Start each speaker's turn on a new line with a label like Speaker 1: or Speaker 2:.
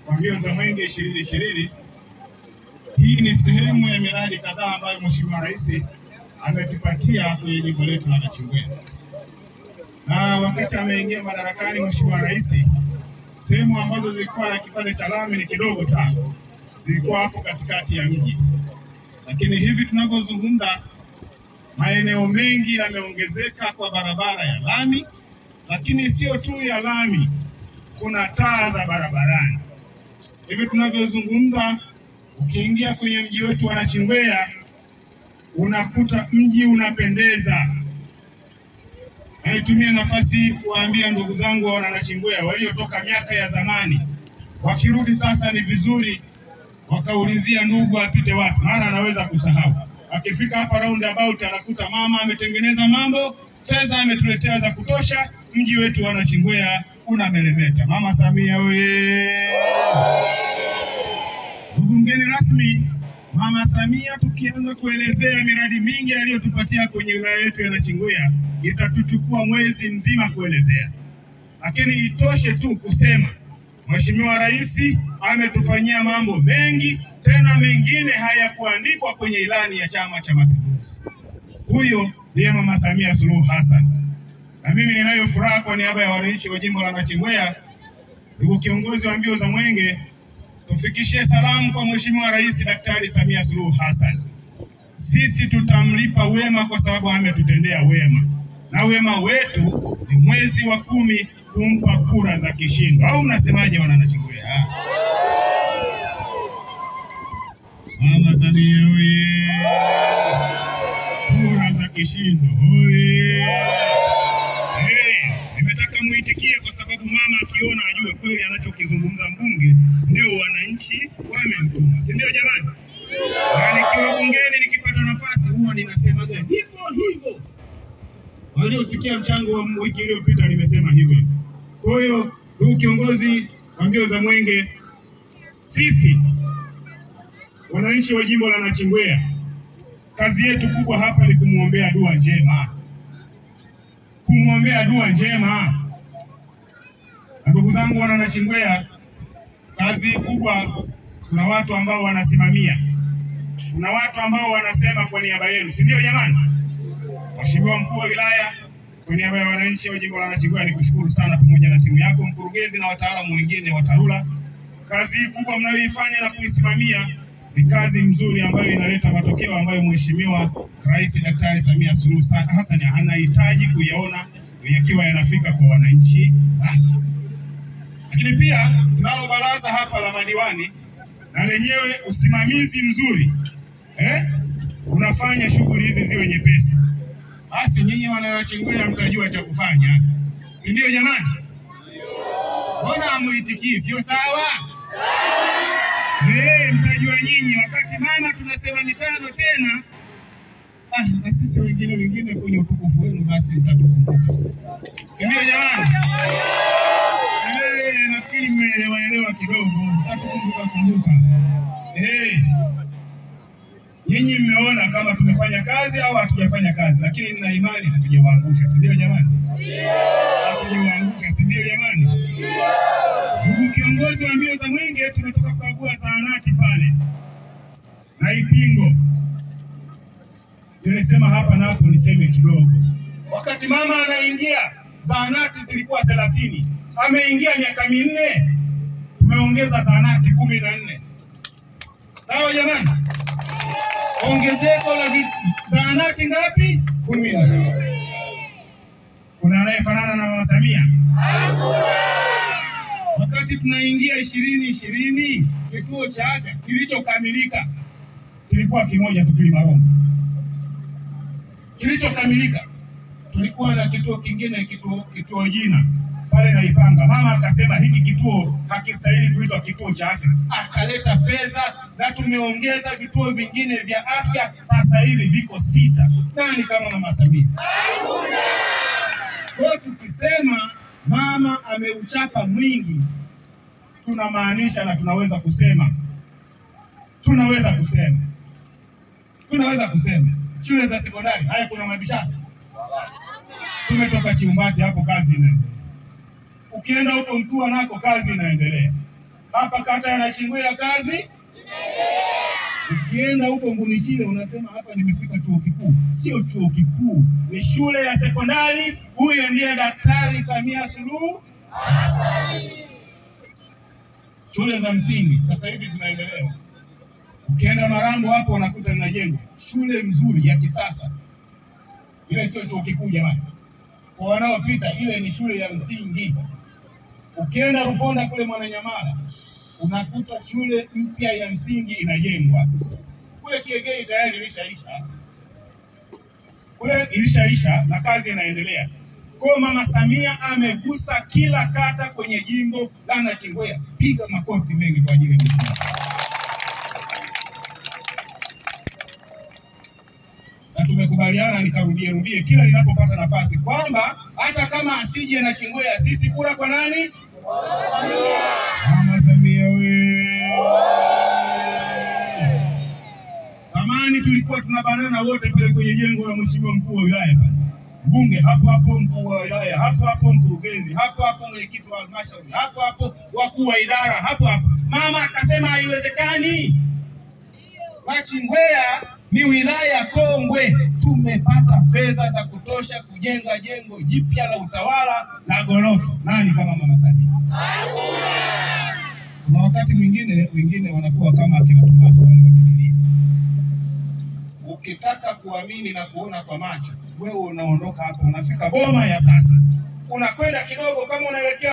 Speaker 1: kwa mbio za Mwenge 2020. Hii ni sehemu ya miradi kadhaa ambayo Mheshimiwa Rais ametupatia kwenye jimbo letu la Nachingwea. Na wakati ameingia madarakani Mheshimiwa Rais, sehemu ambazo zilikuwa na kipande cha lami ni kidogo sana, zilikuwa hapo katikati ya mji. Lakini hivi tunavyozungumza, maeneo mengi yameongezeka kwa barabara ya lami, lakini sio tu ya lami, kuna taa za barabarani. Hivi tunavyozungumza, ukiingia kwenye mji wetu wa Nachingwea, unakuta mji unapendeza. Naitumia nafasi hii kuwaambia ndugu zangu wa Nachingwea waliotoka miaka ya zamani, wakirudi sasa ni vizuri wakaulizia ndugu apite wapi, maana anaweza kusahau. Akifika hapa roundabout anakuta mama ametengeneza mambo, fedha ametuletea za kutosha, mji wetu wa Nachingwea unamelemeta. Mama Samia oye! Ndugu mgeni rasmi, Mama Samia tukianza kuelezea miradi mingi aliyotupatia kwenye wilaya yetu ya Nachingwea, itatuchukua mwezi mzima kuelezea. Lakini itoshe tu kusema Mheshimiwa Rais ametufanyia mambo mengi, tena mengine hayakuandikwa kwenye ilani ya Chama cha Mapinduzi. Huyo ndiye Mama Samia Suluhu Hassan. Na mimi ninayo furaha kwa niaba ya wananchi wa jimbo la Nachingwea, ndugu kiongozi wa mbio za Mwenge, tufikishie salamu kwa Mheshimiwa Rais Daktari Samia Suluhu Hassan. Sisi tutamlipa wema kwa sababu ametutendea wema. Na wema wetu ni mwezi wa 10 kumpa kura za kishindo. Au mnasemaje wana Nachingwea? Mama Samia oye! Kura za kishindo oye! Nimetaka muitikie kwa sababu mama akiona ajue kweli anachokizungumza mbunge ndio wananchi wamemtuma. Si ndio jamani? Na nikiwa bungeni nikipata nafasi huwa ninasemaga hivyo hivyo. Waliosikia mchango wa wiki iliyopita nimesema hivyo hivyo. Kwa hiyo ndugu kiongozi wa mbio za Mwenge, sisi wananchi wa jimbo la Nachingwea, kazi yetu kubwa hapa ni kumuombea dua njema. Kumuombea dua njema. Ndugu zangu wana Nachingwea, kazi kubwa, kuna watu ambao wanasimamia. Kuna watu ambao wanasema kwa niaba yenu. Si ndio jamani? Mheshimiwa mkuu wa wilaya, kwa niaba ya wananchi wa jimbo la Nachingwea nikushukuru sana pamoja na timu yako, mkurugenzi na wataalamu wengine wa TARURA. Kazi kubwa mnayoifanya na kuisimamia ni kazi nzuri ambayo inaleta matokeo ambayo Mheshimiwa Rais Daktari Samia Suluhu Hassan anahitaji kuyaona yakiwa yanafika kwa wananchi wake. Lakini pia tunalo baraza hapa la madiwani, na lenyewe usimamizi mzuri unafanya shughuli hizi ziwe nyepesi. Basi nyinyi wana Nachingwea mtajua cha kufanya. Si ndio jamani? Mbona hamuitikii? Sio sawa? Mtajua nyinyi wakati mama tunasema mitano tena. Na sisi wengine kwenye utukufu wenu basi mtatukumbuka. Si ndio jamani? Nafikiri mmeelewa kidogo, mtatukumbuka. Nyinyi mmeona kama tumefanya kazi au hatujafanya kazi, lakini nina imani hatujawaangusha. Si ndio jamani? Hatujawaangusha. Si ndio jamani? Ndugu kiongozi wa mbio za Mwenge, tumetoka kukagua zahanati pale na Ipingo. Nilisema hapa na hapo niseme kidogo. Wakati mama anaingia, zahanati zilikuwa 30. Ameingia miaka 4, tumeongeza zahanati 14. Sawa jamani? Ongezeko la zahanati ngapi? 14. Kuna anayefanana na Mama Samia? Wakati tunaingia 2020, kituo cha afya kilichokamilika kilikuwa kimoja tu Kilimarongo. Kilichokamilika. Tulikuwa na kituo kingine, kituo jina pale na Ipanga. Mama akasema hiki kituo hakistahili kuitwa kituo cha afya. Akaleta fedha na tumeongeza vituo vingine vya afya, sasa hivi viko 6. Nani kama Mama Samia? Kwa tukisema mama ameuchapa mwingi, tunamaanisha na tunaweza kusema. Shule za sekondari, haya kuna mabishano. Tumetoka Chiumbati hapo kazi inaendelea. Ukienda huko Mtua nako kazi inaendelea. Hapa kata ya Nachingwea kazi. Ukienda huko Ngunichile unasema hapa nimefika chuo kikuu. Sio chuo kikuu, ni shule ya sekondari. Huyo ndiye Daktari Samia Suluhu Hassan. Shule za msingi sasa hivi zinaendelea. Ukienda Marambo hapo unakuta linajengwa shule nzuri ya kisasa. Ile sio chuo kikuu jamani. Kwa wanaopita ile ni shule ya msingi. Ukienda Ruponda kule Mwananyamala unakuta shule mpya ya msingi inajengwa. Kule Kiegei tayari ilishaisha na kazi inaendelea. Kwa Mama Samia amegusa kila kata kwenye jimbo la Nachingwea. Piga makofi mengi kwa ajili ya mheshimiwa. Na tumekubaliana nikarudie kila ninapopata nafasi kwamba hata kama asije Nachingwea sisi kura kwa nani? Mama Samia Zamani tulikuwa tunabanana wote pale kwenye jengo la mheshimiwa mkuu wa wilaya pale. Mbunge hapo, mkuu wa wilaya hapo, mkurugenzi hapo, mwenyekiti wa halmashauri hapo, wakuu wa idara hapo. Mama akasema haiwezekani. Nachingwea ni wilaya kongwe. Tumepata fedha za kutosha kujenga jengo jipya la utawala la ghorofa. Nani kama Mama Samia? Na wakati wengine wanakuwa kama akina Tomaso wale wa Biblia. Ukitaka kuamini na kuona kwa macho, wewe unaondoka hapo unafika Boma ya sasa. Unakwenda kidogo kama unaelekea